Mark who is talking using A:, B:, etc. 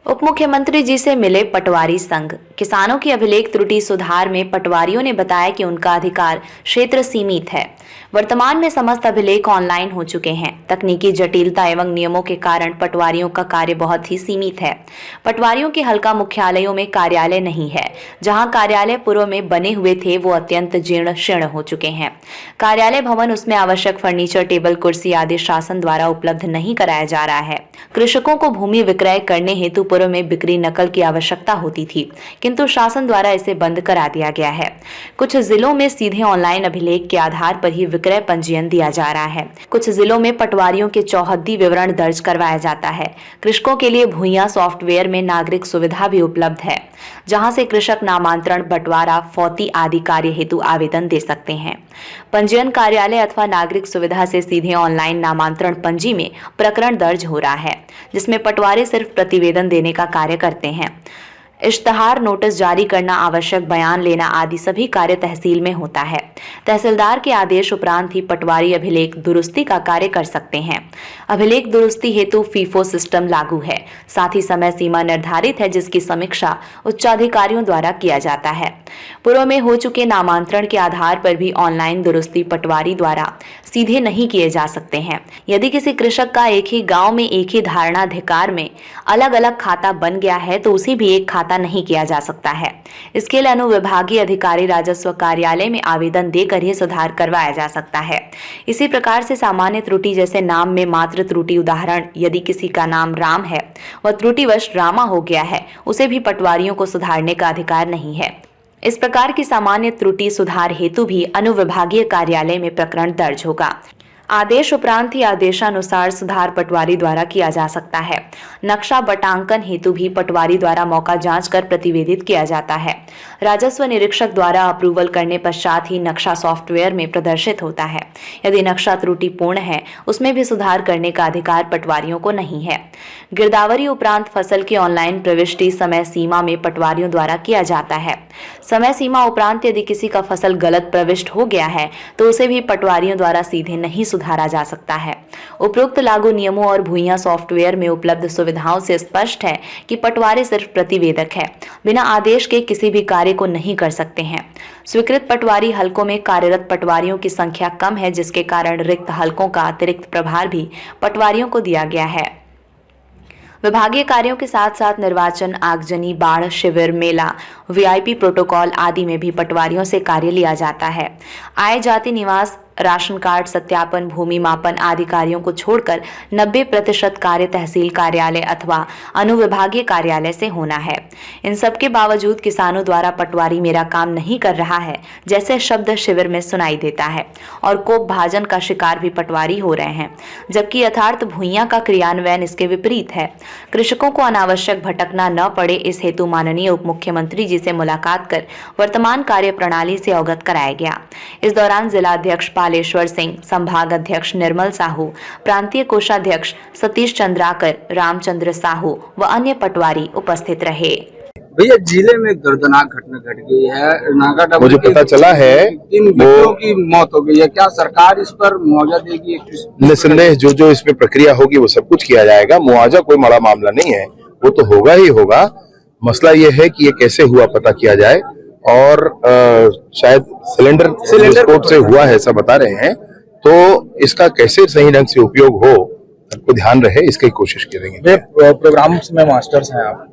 A: उप मुख्यमंत्री जी से मिले पटवारी संघ। किसानों की अभिलेख त्रुटि सुधार में पटवारियों ने बताया कि उनका अधिकार क्षेत्र सीमित है। वर्तमान में समस्त अभिलेख ऑनलाइन हो चुके हैं। तकनीकी जटिलता एवं नियमों के कारण पटवारियों का कार्य बहुत ही सीमित है। पटवारियों के हल्का मुख्यालयों में कार्यालय नहीं है। जहां कार्यालय पूर्व में बने हुए थे वो अत्यंत जीर्ण शीर्ण हो चुके हैं। कार्यालय भवन, उसमें आवश्यक फर्नीचर, टेबल, कुर्सी आदि शासन द्वारा उपलब्ध नहीं कराया जा रहा है। कृषकों को भूमि विक्रय करने हेतु पूर्व में बिक्री नकल की आवश्यकता होती थी, किंतु शासन द्वारा इसे बंद करा दिया गया है। कुछ जिलों में सीधे ऑनलाइन अभिलेख के आधार पर ही विक्रय पंजीयन दिया जा रहा है। कुछ जिलों में पटवारियों के चौहद्दी विवरण दर्ज करवाया जाता है। कृषकों के लिए भूइयां सॉफ्टवेयर में नागरिक सुविधा भी उपलब्ध है, जहां से कृषक नामांतरण, बंटवारा, फौती आदि कार्य हेतु आवेदन दे सकते हैं। पंजीयन कार्यालय अथवा नागरिक सुविधा से सीधे ऑनलाइन नामांतरण पंजी में प्रकरण दर्ज हो रहा है, जिसमें पटवारी सिर्फ प्रतिवेदन देने का कार्य करते हैं। इश्तहार, नोटिस जारी करना, आवश्यक बयान लेना आदि सभी कार्य तहसील में होता है। तहसीलदार के आदेश उपरांत ही पटवारी अभिलेख दुरुस्ती का कार्य कर सकते हैं। अभिलेख दुरुस्ती हेतु फीफो सिस्टम लागू है। साथ ही समय सीमा निर्धारित है, जिसकी समीक्षा उच्चाधिकारियों द्वारा किया जाता है। पूर्व में हो चुके नामांतरण के आधार पर भी ऑनलाइन दुरुस्ती पटवारी द्वारा सीधे नहीं किए जा सकते हैं। यदि किसी कृषक का एक ही गांव में एक ही धारणाधिकार में अलग अलग खाता बन गया है तो उसी भी एक खाता नहीं किया जा सकता है। इसके लिए अनुविभागीय अधिकारी राजस्व कार्यालय में आवेदन देकर ही सुधार करवाया जा सकता है। इसी प्रकार से सामान्य त्रुटि जैसे नाम में मात्र त्रुटि, उदाहरण यदि किसी का नाम राम है वह त्रुटिवश रामा हो गया है, उसे भी पटवारियों को सुधारने का अधिकार नहीं है। इस प्रकार की सामान्य त्रुटि सुधार हेतु भी अनुविभागीय कार्यालय में प्रकरण दर्ज होगा। आदेश उपरांत ही आदेशानुसार सुधार पटवारी द्वारा किया जा सकता है। नक्शा बटांकन हेतु भी पटवारी द्वारा मौका जांच कर प्रतिवेदित किया जाता है। राजस्व निरीक्षक द्वारा अप्रूवल करने पश्चात ही नक्शा सॉफ्टवेयर में प्रदर्शित होता है। यदि नक्शा त्रुटिपूर्ण है उसमें भी सुधार करने का अधिकार पटवारियों को नहीं है। गिरदावरी उपरांत फसल की ऑनलाइन प्रविष्टि समय सीमा में पटवारियों द्वारा किया जाता है। समय सीमा उपरांत यदि किसी का फसल गलत प्रविष्ट हो गया है तो उसे भी पटवारियों द्वारा सीधे नहीं सुधारा जा सकता है। उपरोक्त लागू नियमों और भूइयां सॉफ्टवेयर में उपलब्ध सुविधाओं से स्पष्ट है कि पटवारी सिर्फ प्रतिवेदक है, बिना आदेश के किसी भी कार्य को नहीं कर सकते हैं। स्वीकृत पटवारी हलकों में कार्यरत पटवारियों की संख्या कम है, जिसके कारण रिक्त हलकों का अतिरिक्त प्रभार भी पटवारियों को दिया गया है। विभागीय कार्यों के साथ साथ निर्वाचन, आगजनी, बाढ़ शिविर, मेला, वीआईपी प्रोटोकॉल आदि में भी पटवारियों से कार्य लिया जाता है। आय, जाति, निवास, राशन कार्ड सत्यापन, भूमि मापन आदि कार्यों को छोड़कर 90% कार्य तहसील कार्यालय अथवा अनुविभागीय कार्यालय से होना है। इन सब के बावजूद किसानों द्वारा पटवारी मेरा काम नहीं कर रहा है जैसे शब्द शिविर में सुनाई देता है और कोप भाजन का शिकार भी पटवारी हो रहे हैं, जबकि यथार्थ भूइयां का क्रियान्वयन इसके विपरीत है। कृषकों को अनावश्यक भटकना न पड़े, इस हेतु माननीय उप मुख्यमंत्री जी से मुलाकात कर वर्तमान कार्य प्रणाली से अवगत कराया गया। इस दौरान जिलाध्यक्ष पालेश्वर सिंह, संभाग अध्यक्ष निर्मल साहू, प्रांतीय कोषाध्यक्ष सतीश चंद्राकर, रामचंद्र साहू व अन्य पटवारी उपस्थित रहे।
B: भैया, जिले में दर्दनाक घटना घट गई है।
C: मुझे पता चला है
B: 3 बच्चों की मौत हो गई है। क्या सरकार इस पर मुआवजा देगी?
C: निसंदेह जो इसमें प्रक्रिया होगी वो सब कुछ किया जाएगा। मुआवजा कोई बड़ा मामला नहीं है, वो तो होगा ही होगा। मसला ये है कि ये कैसे हुआ पता किया जाए और शायद सिलेंडर विस्फोट से हुआ है ऐसा बता रहे हैं, तो इसका कैसे सही ढंग से उपयोग हो सबको ध्यान रहे, इसकी कोशिश करेंगे।
D: प्रोग्राम्स में मास्टर्स हैं आप,